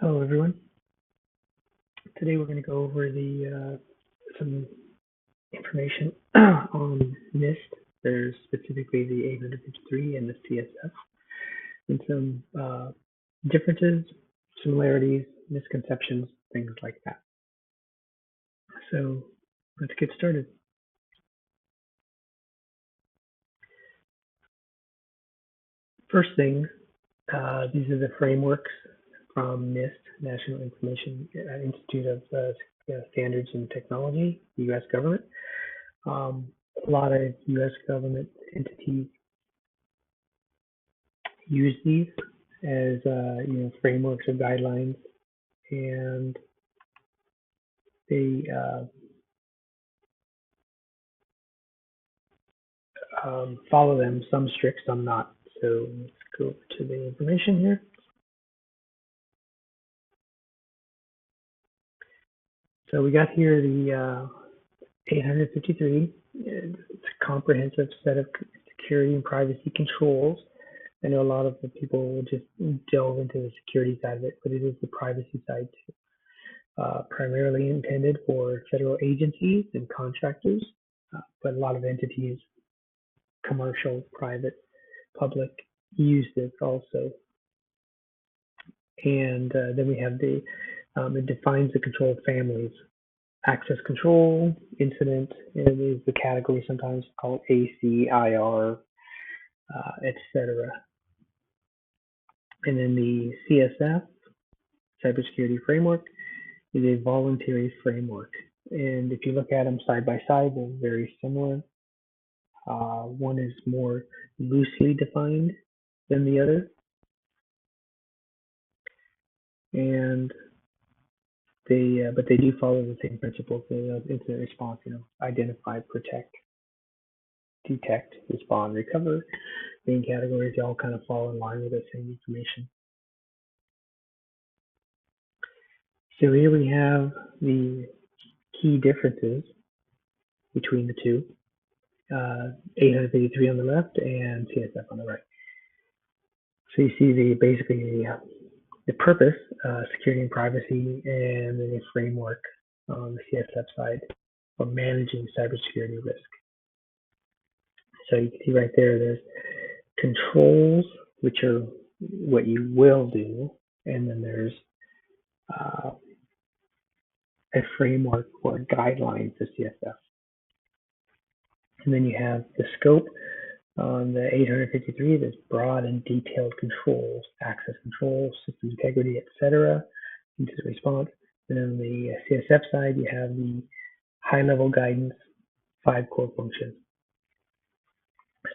Hello, everyone. Today we're going to go over some information on NIST. There's specifically the 853 and the CSF, and some differences, similarities, misconceptions, things like that. So let's get started. First thing, these are the frameworks from NIST, National Information Institute of Standards and Technology, the U.S. government. A lot of U.S. government entities use these as frameworks or guidelines, and they follow them. Some strict, some not. So let's go over to the information here. So we got here the 853. It's a comprehensive set of security and privacy controls. I know a lot of the people will just delve into the security side of it, but it is the privacy side too. Primarily intended for federal agencies and contractors, but a lot of entities, commercial, private, public, use this also. And then we have it defines the control families. Access control, incident, it is the category sometimes called AC, IR, etc. And then the CSF, Cybersecurity Framework, is a voluntary framework. And if you look at them side by side, they're very similar. One is more loosely defined than the other. And but they do follow the same principles. Incident response, identify, protect, detect, respond, recover. Main categories, they all kind of fall in line with the same information. So here we have the key differences between the two. 853 on the left and CSF on the right. So you see basically the purpose, security and privacy, and then the framework on the CSF side for managing cybersecurity risk. So you can see right there's controls, which are what you will do, and then there's a framework or a guideline for CSF. And then you have the scope on the 853, there's broad and detailed controls, access control, system integrity, etc., incident response. And on the CSF side, you have the high-level guidance, 5 core functions.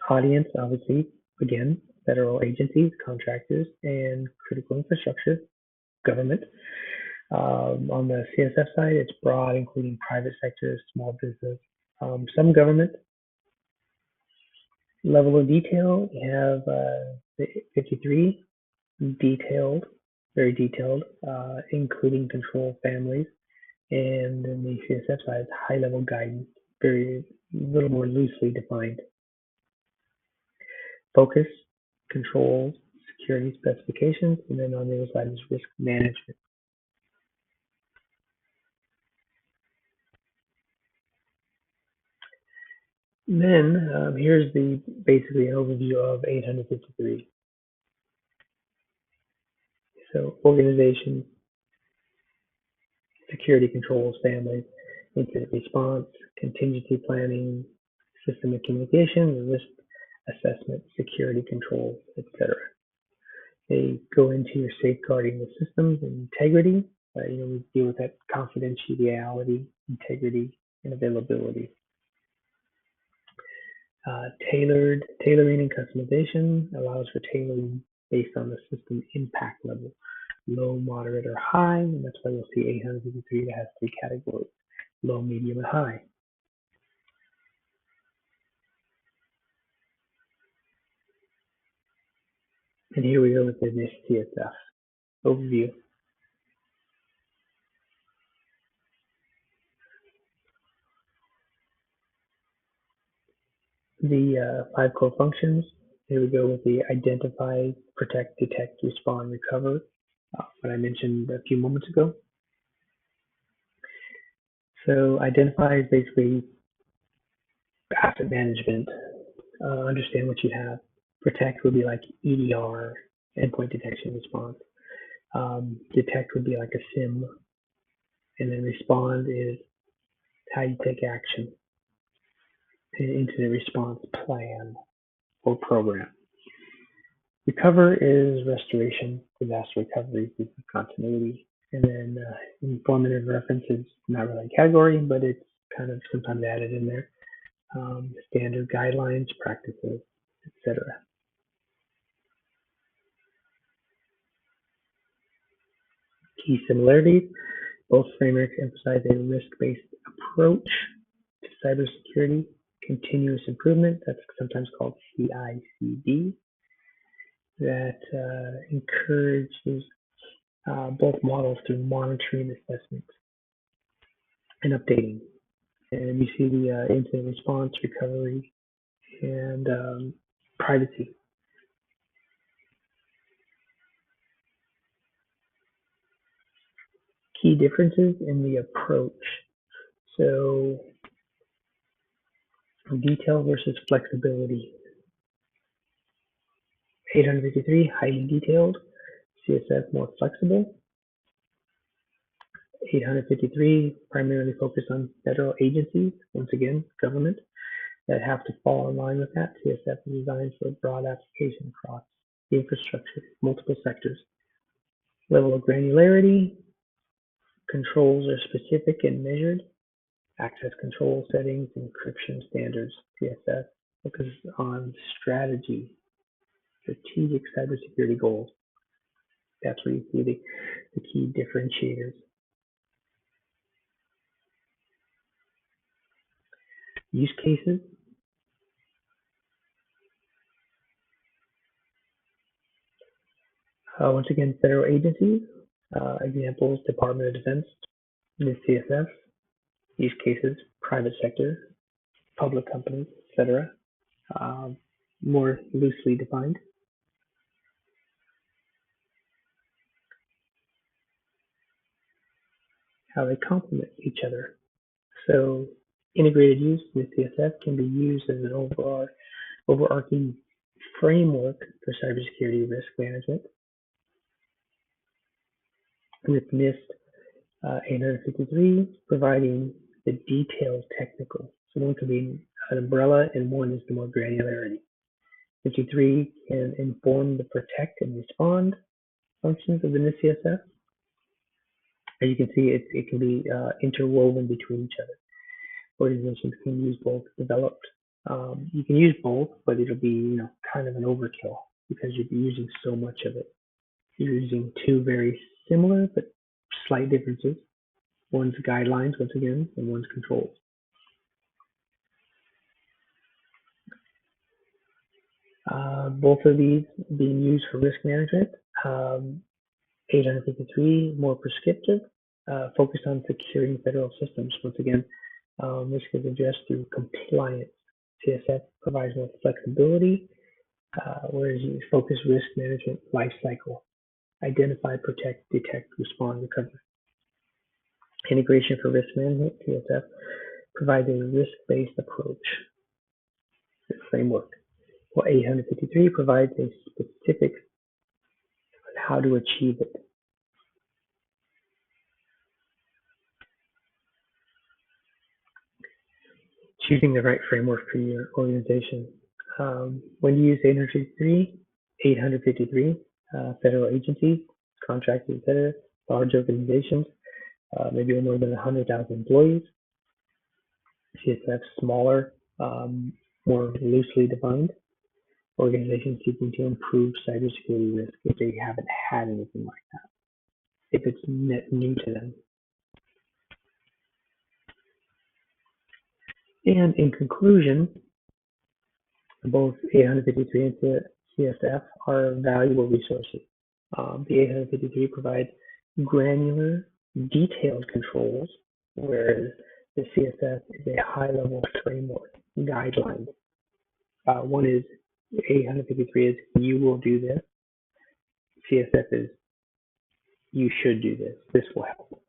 Audience, obviously, again, federal agencies, contractors, and critical infrastructure, government. On the CSF side, it's broad, including private sector, small business, some government. Level of detail, you have the 53, detailed, very detailed, including control families, and then the CSF side, high level guidance, very little more loosely defined. Focus, controls, security specifications, and then on the other side is risk management. Then here's basically an overview of 853. So organization, security controls, families, incident response, contingency planning, system of communication, risk assessment, security controls, etc. They go into your safeguarding the systems and integrity. We deal with that confidentiality, integrity, and availability. Tailoring and customization allows for tailoring based on the system impact level, low, moderate, or high, and that's why you'll see 853 that has 3 categories, low, medium, and high. And here we go with the NIST CSF overview. The 5 core functions, here we go with the identify, protect, detect, respond, recover. what I mentioned a few moments ago. So identify is basically asset management, understand what you have. Protect would be like EDR, endpoint detection response. Detect would be like a SIM, and then respond is how you take action, an incident response plan or program. Recover is restoration, disaster recovery, business continuity, and then informative reference is not really a category, but it's kind of sometimes added in there. Standard guidelines, practices, etc. Key similarities: both frameworks emphasize a risk-based approach to cybersecurity, continuous improvement, that's sometimes called CI/CD, that encourages both models through monitoring, assessment, and updating. And you see the incident response, recovery, and privacy. Key differences in the approach. So detail versus flexibility. 853, highly detailed. CSF, more flexible. 853, primarily focused on federal agencies, once again, government, that have to fall in line with that. CSF is designed for broad application across the infrastructure, multiple sectors. Level of granularity, controls are specific and measured. Access control settings, encryption standards. CSF focuses on strategy, strategic cybersecurity goals. That's where you see the key differentiators. Use cases. Once again, federal agencies. Examples: Department of Defense, NIST CSF. Use cases: private sector, public companies, etc. More loosely defined. How they complement each other. So integrated use with CSF can be used as an overarching framework for cybersecurity risk management. With NIST 853 providing the detailed technical. So one could be an umbrella and one is the more granularity. 53 can inform the protect and respond functions of the NIST CSF. As you can see, it can be interwoven between each other. Organizations can use both. You can use both, but it'll be kind of an overkill because you'll be using so much of it. You're using two very similar but slight differences. One's guidelines, once again, and one's controls. Both of these being used for risk management. 853, more prescriptive, focused on securing federal systems. Once again, risk is addressed through compliance. CSF provides more flexibility, whereas you focus risk management life cycle. Identify, protect, detect, respond, recover. Integration for risk management, CSF provides a risk-based approach framework, while 853 provides a specific on how to achieve it. Choosing the right framework for your organization. When you use 853, federal agencies, contractors, etc., large organizations, maybe more than 100,000 employees. CSF, smaller, more loosely defined. Organizations seeking to improve cybersecurity risk if they haven't had anything like that, if it's net new to them. And in conclusion, both 853 and CSF are valuable resources. The 853 provides granular, detailed controls, whereas the CSF is a high-level framework, guidelines. One is 853 is you will do this. CSF is you should do this. This will help.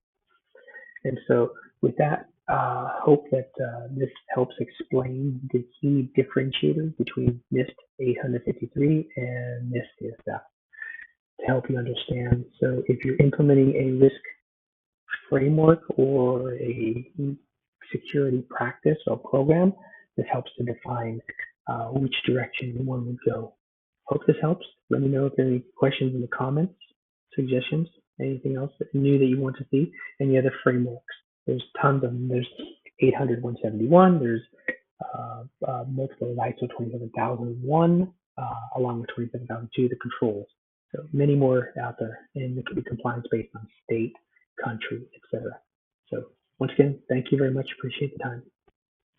And so with that, hope that this helps explain the key differentiators between NIST 853 and NIST CSF to help you understand. So if you're implementing a risk framework or a security practice or program, this helps to define which direction one would go. Hope this helps. Let me know if there are any questions in the comments, suggestions, anything else new that you want to see, any other frameworks. There's tons of them. There's 800, 171. There's multiple ISO 27001, along with 27002, the controls. So many more out there, and it can be compliance based on state, country, etc. So once again, thank you very much. Appreciate the time.